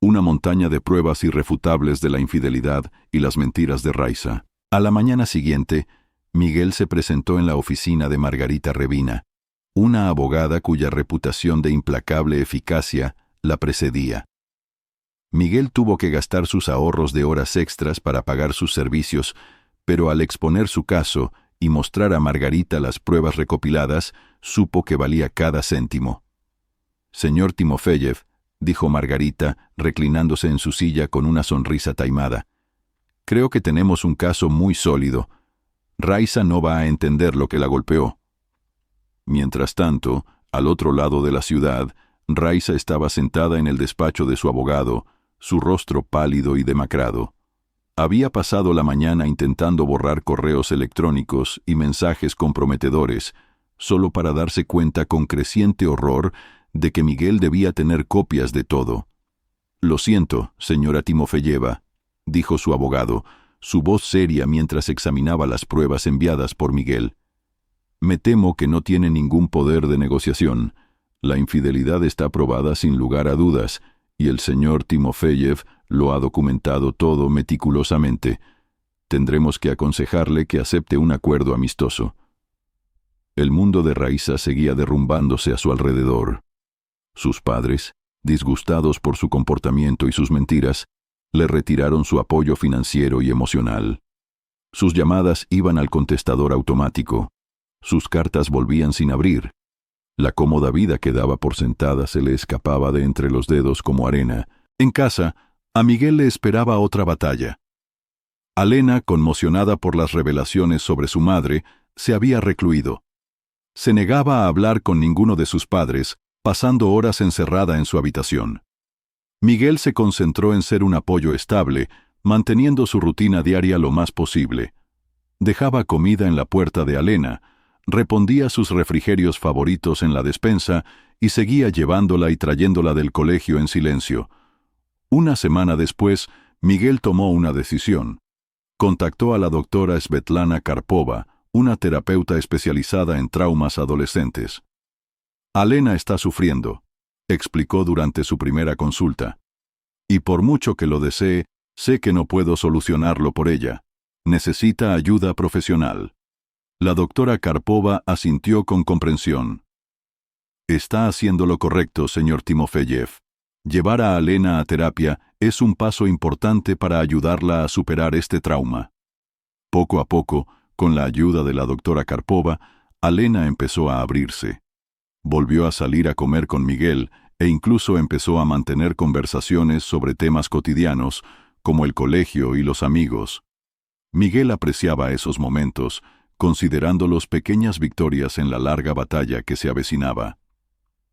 Una montaña de pruebas irrefutables de la infidelidad y las mentiras de Raiza. A la mañana siguiente, Miguel se presentó en la oficina de Margarita Revina, una abogada cuya reputación de implacable eficacia la precedía. Miguel tuvo que gastar sus ahorros de horas extras para pagar sus servicios, pero al exponer su caso y mostrar a Margarita las pruebas recopiladas, supo que valía cada céntimo. «Señor Timofeyev», dijo Margarita, reclinándose en su silla con una sonrisa taimada, «creo que tenemos un caso muy sólido. Raiza no va a entender lo que la golpeó». Mientras tanto, Al otro lado de la ciudad, Raiza estaba sentada en el despacho de su abogado, su rostro pálido y demacrado. Había pasado la mañana intentando borrar correos electrónicos y mensajes comprometedores, solo para darse cuenta con creciente horror de que Miguel debía tener copias de todo. «Lo siento, señora Timofeyeva», dijo su abogado, su voz seria mientras examinaba las pruebas enviadas por Miguel. «Me temo que no tiene ningún poder de negociación. La infidelidad está probada sin lugar a dudas, y el señor Timofeyev lo ha documentado todo meticulosamente. Tendremos que aconsejarle que acepte un acuerdo amistoso». El mundo de Raiza seguía derrumbándose a su alrededor. Sus padres, disgustados por su comportamiento y sus mentiras, le retiraron su apoyo financiero y emocional. Sus llamadas iban al contestador automático. Sus cartas volvían sin abrir. La cómoda vida que daba por sentada se le escapaba de entre los dedos como arena. En casa, a Miguel le esperaba otra batalla. Alena, conmocionada por las revelaciones sobre su madre, se había recluido. Se negaba a hablar con ninguno de sus padres, pasando horas encerrada en su habitación. Miguel se concentró en ser un apoyo estable, manteniendo su rutina diaria lo más posible. Dejaba comida en la puerta de Alena, repondía sus refrigerios favoritos en la despensa y seguía llevándola y trayéndola del colegio en silencio. Una semana después, Miguel tomó una decisión. Contactó a la doctora Svetlana Karpova, una terapeuta especializada en traumas adolescentes. «Alena está sufriendo», explicó durante su primera consulta. «Y por mucho que lo desee, sé que no puedo solucionarlo por ella. Necesita ayuda profesional». La doctora Karpova asintió con comprensión. «Está haciendo lo correcto, señor Timofeyev. Llevar a Alena a terapia es un paso importante para ayudarla a superar este trauma». Poco a poco, con la ayuda de la doctora Karpova, Alena empezó a abrirse. Volvió a salir a comer con Miguel e incluso empezó a mantener conversaciones sobre temas cotidianos, como el colegio y los amigos. Miguel apreciaba esos momentos, considerándolos pequeñas victorias en la larga batalla que se avecinaba.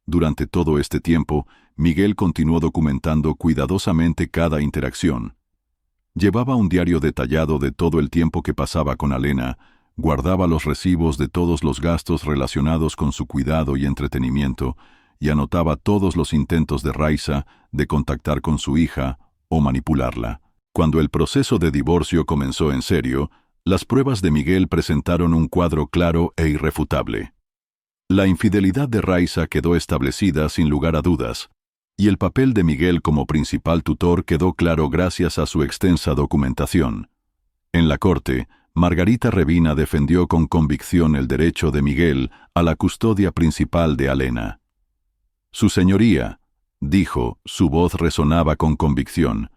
Durante todo este tiempo, Miguel continuó documentando cuidadosamente cada interacción. Llevaba un diario detallado de todo el tiempo que pasaba con Alena, guardaba los recibos de todos los gastos relacionados con su cuidado y entretenimiento, y anotaba todos los intentos de Raiza de contactar con su hija o manipularla. Cuando el proceso de divorcio comenzó en serio, las pruebas de Miguel presentaron un cuadro claro e irrefutable. La infidelidad de Raiza quedó establecida sin lugar a dudas, y el papel de Miguel como principal tutor quedó claro gracias a su extensa documentación. En la corte, Margarita Revina defendió con convicción el derecho de Miguel a la custodia principal de Alena. «Su señoría», dijo, su voz resonaba con convicción,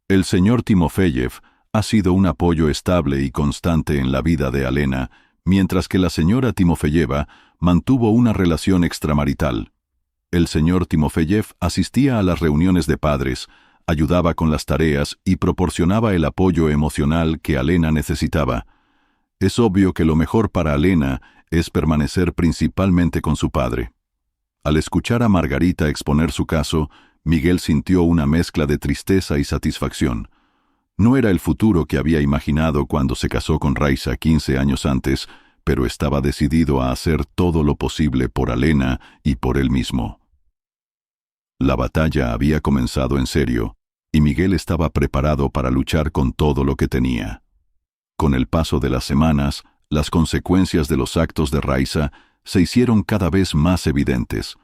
«el señor Timofeyev ha sido un apoyo estable y constante en la vida de Alena, mientras que la señora Timofeyeva mantuvo una relación extramarital. El señor Timofeyev asistía a las reuniones de padres, ayudaba con las tareas y proporcionaba el apoyo emocional que Alena necesitaba. Es obvio que lo mejor para Alena es permanecer principalmente con su padre». Al escuchar a Margarita exponer su caso, Miguel sintió una mezcla de tristeza y satisfacción. No era el futuro que había imaginado cuando se casó con Raiza 15 años antes, pero estaba decidido a hacer todo lo posible por Alena y por él mismo. La batalla había comenzado en serio, y Miguel estaba preparado para luchar con todo lo que tenía. Con el paso de las semanas, las consecuencias de los actos de Raiza se hicieron cada vez más evidentes.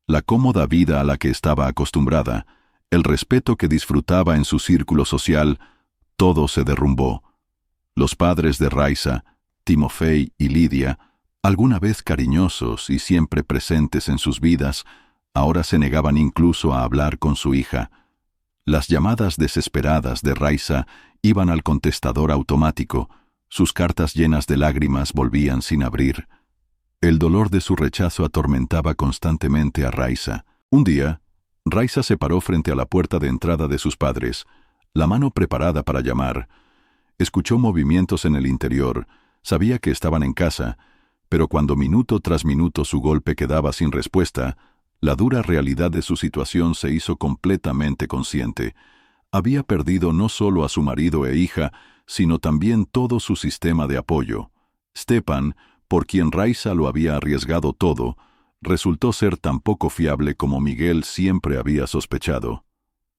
La cómoda vida a la que estaba acostumbrada, el respeto que disfrutaba en su círculo social, todo se derrumbó. Los padres de Raiza, Timofey y Lidia, alguna vez cariñosos y siempre presentes en sus vidas, ahora se negaban incluso a hablar con su hija. Las llamadas desesperadas de Raiza iban al contestador automático, sus cartas llenas de lágrimas volvían sin abrir. El dolor de su rechazo atormentaba constantemente a Raiza. Un día, Raiza se paró frente a la puerta de entrada de sus padres, la mano preparada para llamar. Escuchó movimientos en el interior, sabía que estaban en casa, pero cuando minuto tras minuto su golpe quedaba sin respuesta, la dura realidad de su situación se hizo completamente consciente. Había perdido no solo a su marido e hija, sino también todo su sistema de apoyo. Stepan, por quien Raiza lo había arriesgado todo, resultó ser tan poco fiable como Miguel siempre había sospechado.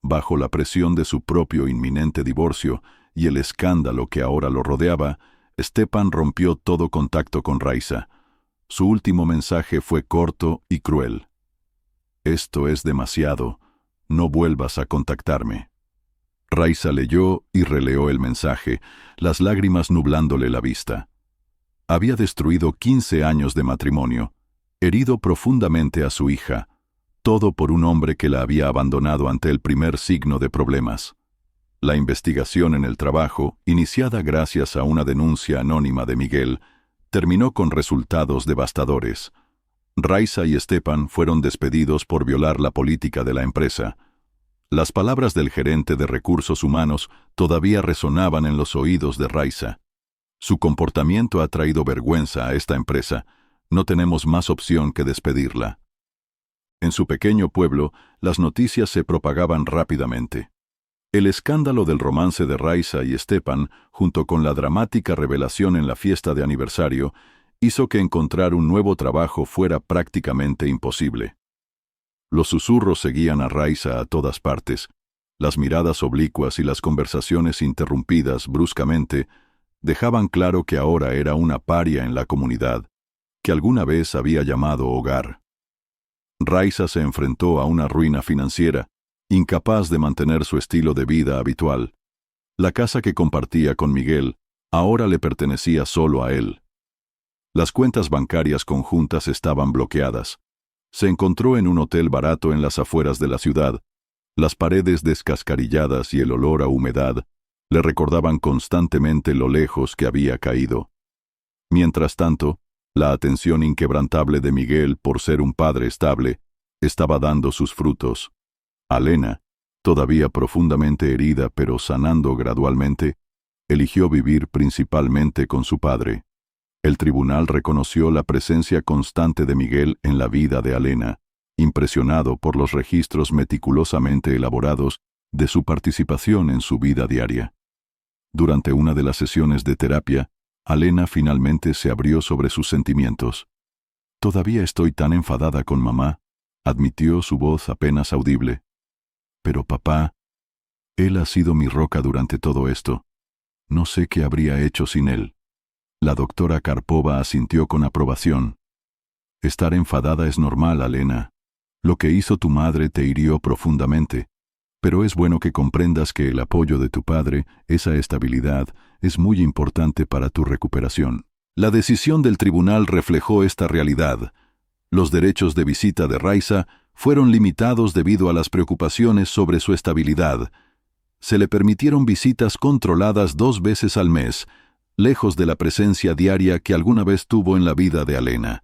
Bajo la presión de su propio inminente divorcio y el escándalo que ahora lo rodeaba, Stepan rompió todo contacto con Raiza. Su último mensaje fue corto y cruel. «Esto es demasiado. No vuelvas a contactarme». Raiza leyó y releó el mensaje, las lágrimas nublándole la vista. Había destruido 15 años de matrimonio, herido profundamente a su hija, todo por un hombre que la había abandonado ante el primer signo de problemas. La investigación en el trabajo, iniciada gracias a una denuncia anónima de Miguel, terminó con resultados devastadores. Raiza y Stepan fueron despedidos por violar la política de la empresa. Las palabras del gerente de recursos humanos todavía resonaban en los oídos de Raiza. Su comportamiento ha traído vergüenza a esta empresa. No tenemos más opción que despedirla. En su pequeño pueblo, las noticias se propagaban rápidamente. El escándalo del romance de Raiza y Stepan, junto con la dramática revelación en la fiesta de aniversario, hizo que encontrar un nuevo trabajo fuera prácticamente imposible. Los susurros seguían a Raiza a todas partes. Las miradas oblicuas y las conversaciones interrumpidas bruscamente dejaban claro que ahora era una paria en la comunidad, que alguna vez había llamado hogar. Raiza se enfrentó a una ruina financiera, incapaz de mantener su estilo de vida habitual. La casa que compartía con Miguel ahora le pertenecía solo a él. Las cuentas bancarias conjuntas estaban bloqueadas. Se encontró en un hotel barato en las afueras de la ciudad. Las paredes descascarilladas y el olor a humedad le recordaban constantemente lo lejos que había caído. Mientras tanto, la atención inquebrantable de Miguel por ser un padre estable estaba dando sus frutos. Alena, todavía profundamente herida pero sanando gradualmente, eligió vivir principalmente con su padre. El tribunal reconoció la presencia constante de Miguel en la vida de Alena, impresionado por los registros meticulosamente elaborados de su participación en su vida diaria. Durante una de las sesiones de terapia, Alena finalmente se abrió sobre sus sentimientos. «Todavía estoy tan enfadada con mamá», admitió su voz apenas audible. «Pero papá, él ha sido mi roca durante todo esto. No sé qué habría hecho sin él». La doctora Karpova asintió con aprobación. «Estar enfadada es normal, Alena. Lo que hizo tu madre te hirió profundamente, pero es bueno que comprendas que el apoyo de tu padre, esa estabilidad, es muy importante para tu recuperación». La decisión del tribunal reflejó esta realidad. Los derechos de visita de Raiza fueron limitados debido a las preocupaciones sobre su estabilidad. Se le permitieron visitas controladas 2 veces al mes, lejos de la presencia diaria que alguna vez tuvo en la vida de Alena.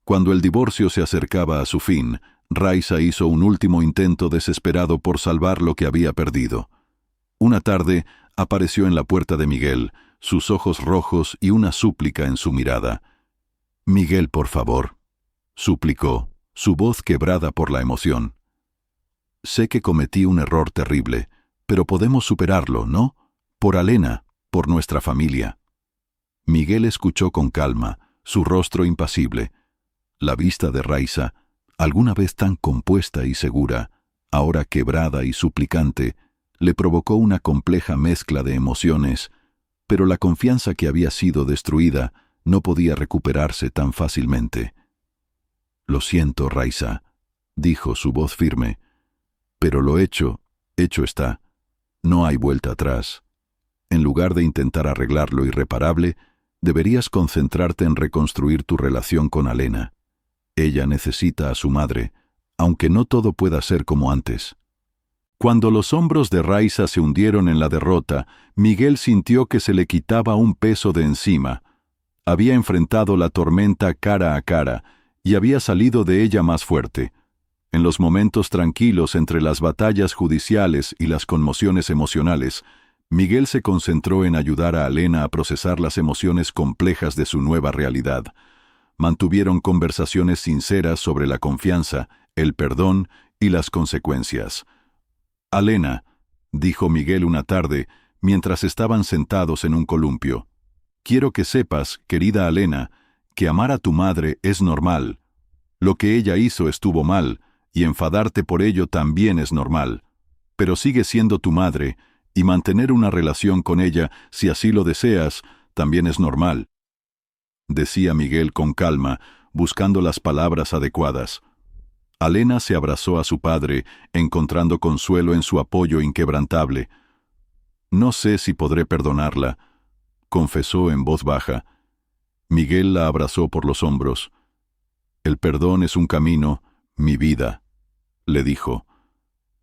Cuando el divorcio se acercaba a su fin, Raiza hizo un último intento desesperado por salvar lo que había perdido. Una tarde, apareció en la puerta de Miguel, sus ojos rojos y una súplica en su mirada. «Miguel, por favor», suplicó, su voz quebrada por la emoción. «Sé que cometí un error terrible, pero podemos superarlo, ¿no? Por Alena, por nuestra familia». Miguel escuchó con calma, su rostro impasible. La vista de Raiza, alguna vez tan compuesta y segura, ahora quebrada y suplicante, le provocó una compleja mezcla de emociones, pero la confianza que había sido destruida no podía recuperarse tan fácilmente. «Lo siento, Raiza», dijo su voz firme, «pero lo hecho está. No hay vuelta atrás. En lugar de intentar arreglar lo irreparable, deberías concentrarte en reconstruir tu relación con Alena. Ella necesita a su madre, aunque no todo pueda ser como antes». Cuando los hombros de Raiza se hundieron en la derrota, Miguel sintió que se le quitaba un peso de encima. Había enfrentado la tormenta cara a cara y había salido de ella más fuerte. En los momentos tranquilos entre las batallas judiciales y las conmociones emocionales, Miguel se concentró en ayudar a Alena a procesar las emociones complejas de su nueva realidad. mantuvieron conversaciones sinceras sobre la confianza, el perdón y las consecuencias. «Alena», dijo Miguel una tarde, mientras estaban sentados en un columpio, «quiero que sepas, querida Alena, que amar a tu madre es normal. Lo que ella hizo estuvo mal, y enfadarte por ello también es normal. Pero sigue siendo tu madre, y mantener una relación con ella, si así lo deseas, también es normal», decía Miguel con calma, buscando las palabras adecuadas. Alena se abrazó a su padre, encontrando consuelo en su apoyo inquebrantable. «No sé si podré perdonarla», confesó en voz baja. Miguel la abrazó por los hombros. «El perdón es un camino, mi vida», le dijo.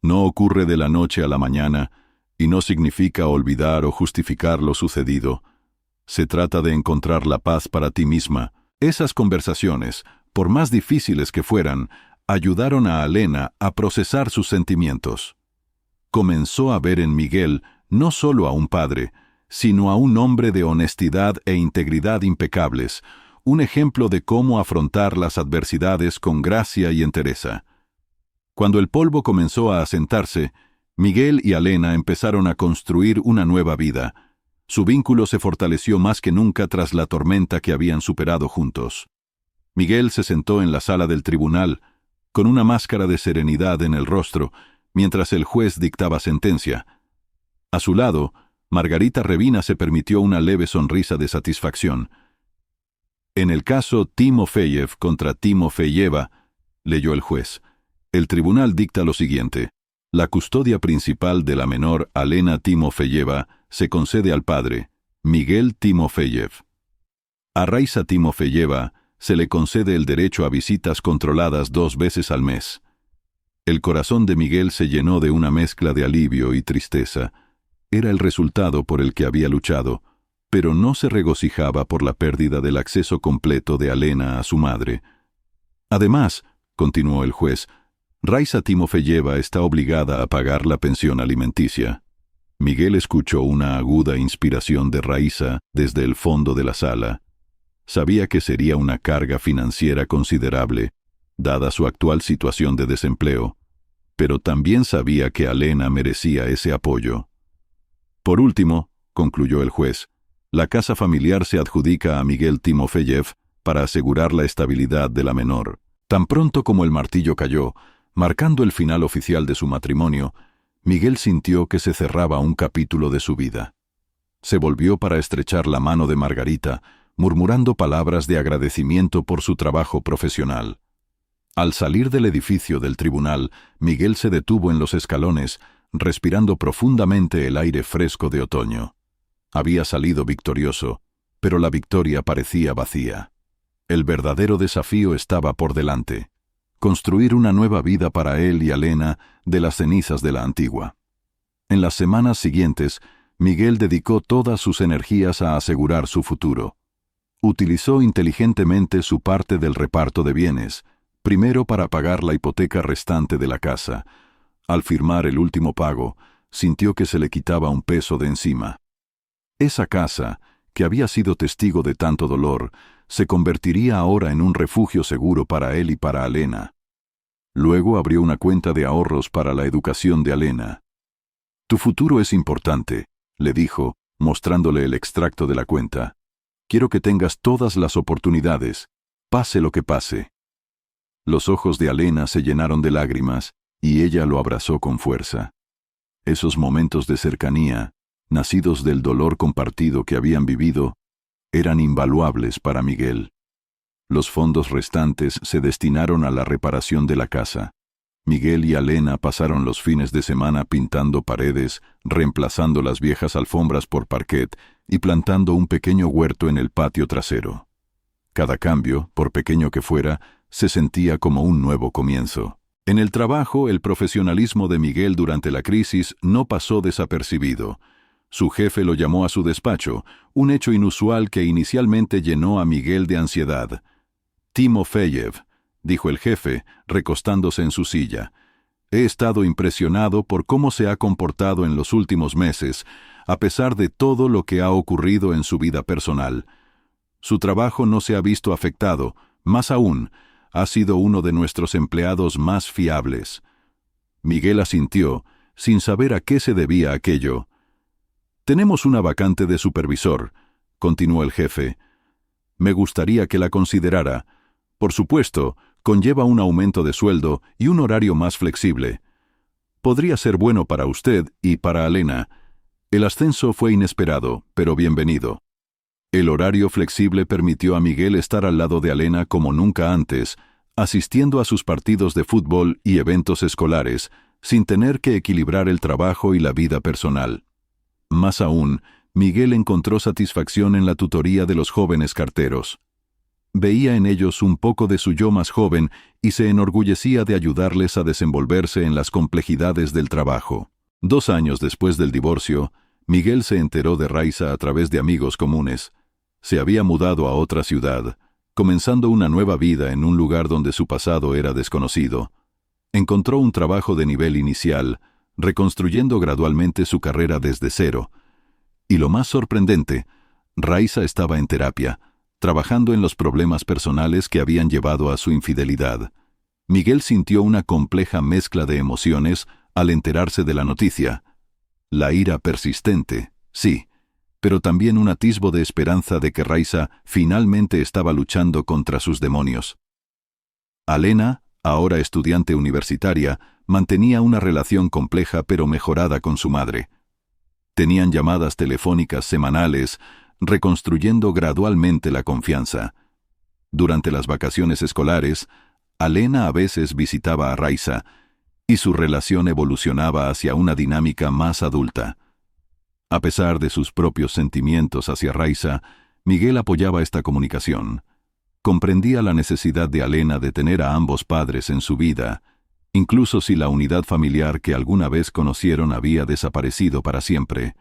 «No ocurre de la noche a la mañana, y no significa olvidar o justificar lo sucedido. Se trata de encontrar la paz para ti misma». Esas conversaciones, por más difíciles que fueran, ayudaron a Alena a procesar sus sentimientos. Comenzó a ver en Miguel no solo a un padre, sino a un hombre de honestidad e integridad impecables, un ejemplo de cómo afrontar las adversidades con gracia y entereza. Cuando el polvo comenzó a asentarse, Miguel y Alena empezaron a construir una nueva vida. Su vínculo se fortaleció más que nunca tras la tormenta que habían superado juntos. Miguel se sentó en la sala del tribunal, con una máscara de serenidad en el rostro, mientras el juez dictaba sentencia. A su lado, Margarita Revina se permitió una leve sonrisa de satisfacción. «En el caso Timofeyev contra Timofeyeva», leyó el juez, «el tribunal dicta lo siguiente. La custodia principal de la menor Alena Timofeyeva se concede al padre, Miguel Timofeyev. A Raisa Timofeyeva se le concede el derecho a visitas controladas 2 veces al mes». El corazón de Miguel se llenó de una mezcla de alivio y tristeza. Era el resultado por el que había luchado, pero no se regocijaba por la pérdida del acceso completo de Alena a su madre. «Además», continuó el juez, «Raisa Timofeyeva está obligada a pagar la pensión alimenticia». Miguel escuchó una aguda inspiración de Raisa desde el fondo de la sala. Sabía que sería una carga financiera considerable, dada su actual situación de desempleo, pero también sabía que Alena merecía ese apoyo. «Por último», concluyó el juez, «la casa familiar se adjudica a Miguel Timofeyev para asegurar la estabilidad de la menor». Tan pronto como el martillo cayó, marcando el final oficial de su matrimonio, Miguel sintió que se cerraba un capítulo de su vida. Se volvió para estrechar la mano de Margarita, murmurando palabras de agradecimiento por su trabajo profesional. Al salir del edificio del tribunal, Miguel se detuvo en los escalones, respirando profundamente el aire fresco de otoño. Había salido victorioso, pero la victoria parecía vacía. El verdadero desafío estaba por delante: construir una nueva vida para él y Alena de las cenizas de la antigua. En las semanas siguientes, Miguel dedicó todas sus energías a asegurar su futuro. Utilizó inteligentemente su parte del reparto de bienes, primero para pagar la hipoteca restante de la casa. Al firmar el último pago, sintió que se le quitaba un peso de encima. Esa casa, que había sido testigo de tanto dolor, se convertiría ahora en un refugio seguro para él y para Alena. Luego abrió una cuenta de ahorros para la educación de Alena. «Tu futuro es importante», le dijo, mostrándole el extracto de la cuenta. «Quiero que tengas todas las oportunidades, pase lo que pase». Los ojos de Alena se llenaron de lágrimas, y ella lo abrazó con fuerza. Esos momentos de cercanía, nacidos del dolor compartido que habían vivido, eran invaluables para Miguel. Los fondos restantes se destinaron a la reparación de la casa. Miguel y Alena pasaron los fines de semana pintando paredes, reemplazando las viejas alfombras por parquet y plantando un pequeño huerto en el patio trasero. Cada cambio, por pequeño que fuera, se sentía como un nuevo comienzo. En el trabajo, el profesionalismo de Miguel durante la crisis no pasó desapercibido. Su jefe lo llamó a su despacho, un hecho inusual que inicialmente llenó a Miguel de ansiedad. «Timofeyev», dijo el jefe, recostándose en su silla, «he estado impresionado por cómo se ha comportado en los últimos meses, a pesar de todo lo que ha ocurrido en su vida personal. Su trabajo no se ha visto afectado, más aún, ha sido uno de nuestros empleados más fiables. Miguel asintió, sin saber a qué se debía aquello. Tenemos una vacante de supervisor, continuó el jefe. Me gustaría que la considerara. Por supuesto, conlleva un aumento de sueldo y un horario más flexible. Podría ser bueno para usted y para Alena. El ascenso fue inesperado, pero bienvenido. El horario flexible permitió a Miguel estar al lado de Alena como nunca antes, asistiendo a sus partidos de fútbol y eventos escolares, sin tener que equilibrar el trabajo y la vida personal. Más aún, Miguel encontró satisfacción en la tutoría de los jóvenes carteros. Veía en ellos un poco de su yo más joven y se enorgullecía de ayudarles a desenvolverse en las complejidades del trabajo. 2 años después del divorcio, Miguel se enteró de Raiza a través de amigos comunes. Se había mudado a otra ciudad, comenzando una nueva vida en un lugar donde su pasado era desconocido. Encontró un trabajo de nivel inicial, reconstruyendo gradualmente su carrera desde cero. Y lo más sorprendente, Raiza estaba en terapia, trabajando en los problemas personales que habían llevado a su infidelidad. Miguel sintió una compleja mezcla de emociones al enterarse de la noticia. La ira persistente, sí, pero también un atisbo de esperanza de que Raiza finalmente estaba luchando contra sus demonios. Alena, ahora estudiante universitaria, mantenía una relación compleja pero mejorada con su madre. Tenían llamadas telefónicas semanales, reconstruyendo gradualmente la confianza. Durante las vacaciones escolares, Alena a veces visitaba a Raiza, y su relación evolucionaba hacia una dinámica más adulta. A pesar de sus propios sentimientos hacia Raiza, Miguel apoyaba esta comunicación. Comprendía la necesidad de Alena de tener a ambos padres en su vida, incluso si la unidad familiar que alguna vez conocieron había desaparecido para siempre.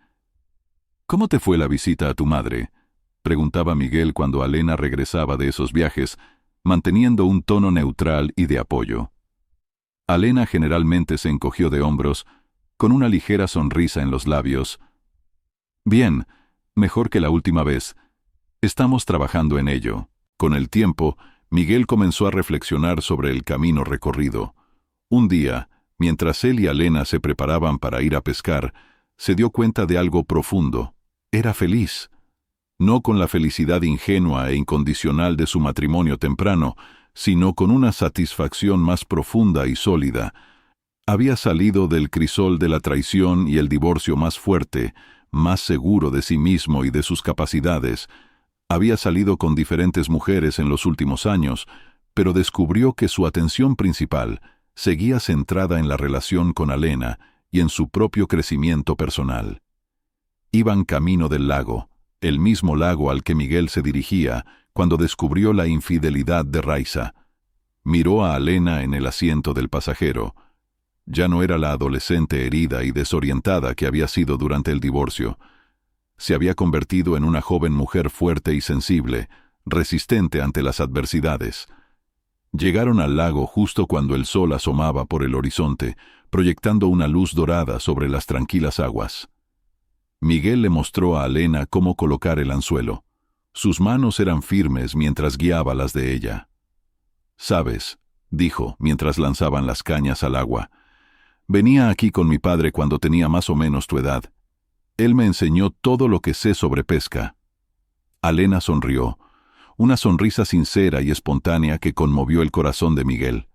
«¿Cómo te fue la visita a tu madre?», preguntaba Miguel cuando Alena regresaba de esos viajes, manteniendo un tono neutral y de apoyo. Alena generalmente se encogió de hombros, con una ligera sonrisa en los labios. «Bien, mejor que la última vez. Estamos trabajando en ello». Con el tiempo, Miguel comenzó a reflexionar sobre el camino recorrido. Un día, mientras él y Alena se preparaban para ir a pescar, se dio cuenta de algo profundo. Era feliz. No con la felicidad ingenua e incondicional de su matrimonio temprano, sino con una satisfacción más profunda y sólida. Había salido del crisol de la traición y el divorcio más fuerte, más seguro de sí mismo y de sus capacidades. Había salido con diferentes mujeres en los últimos años, pero descubrió que su atención principal seguía centrada en la relación con Alena y en su propio crecimiento personal. Iban camino del lago, el mismo lago al que Miguel se dirigía cuando descubrió la infidelidad de Raiza. Miró a Alena en el asiento del pasajero. Ya no era la adolescente herida y desorientada que había sido durante el divorcio. Se había convertido en una joven mujer fuerte y sensible, resistente ante las adversidades. Llegaron al lago justo cuando el sol asomaba por el horizonte, proyectando una luz dorada sobre las tranquilas aguas. Miguel le mostró a Alena cómo colocar el anzuelo. Sus manos eran firmes mientras guiaba las de ella. «Sabes», dijo mientras lanzaban las cañas al agua, «venía aquí con mi padre cuando tenía más o menos tu edad. Él me enseñó todo lo que sé sobre pesca». Alena sonrió, una sonrisa sincera y espontánea que conmovió el corazón de Miguel.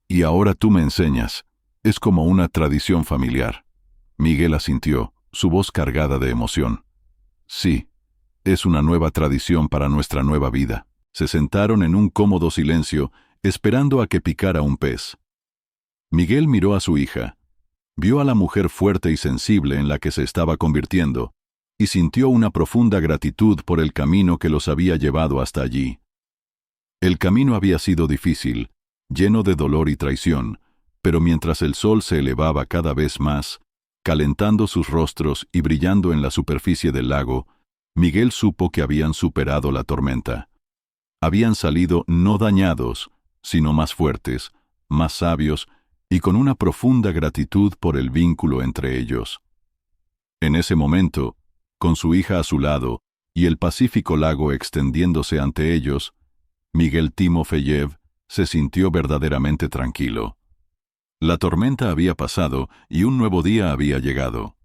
«Y ahora tú me enseñas. Es como una tradición familiar». Miguel asintió, su voz cargada de emoción. «Sí, es una nueva tradición para nuestra nueva vida». Se sentaron en un cómodo silencio, esperando a que picara un pez. Miguel miró a su hija. Vio a la mujer fuerte y sensible en la que se estaba convirtiendo, y sintió una profunda gratitud por el camino que los había llevado hasta allí. El camino había sido difícil, lleno de dolor y traición, pero mientras el sol se elevaba cada vez más, calentando sus rostros y brillando en la superficie del lago, Miguel supo que habían superado la tormenta. Habían salido no dañados, sino más fuertes, más sabios y con una profunda gratitud por el vínculo entre ellos. En ese momento, con su hija a su lado y el pacífico lago extendiéndose ante ellos, Miguel Timofeyev se sintió verdaderamente tranquilo. La tormenta había pasado y un nuevo día había llegado.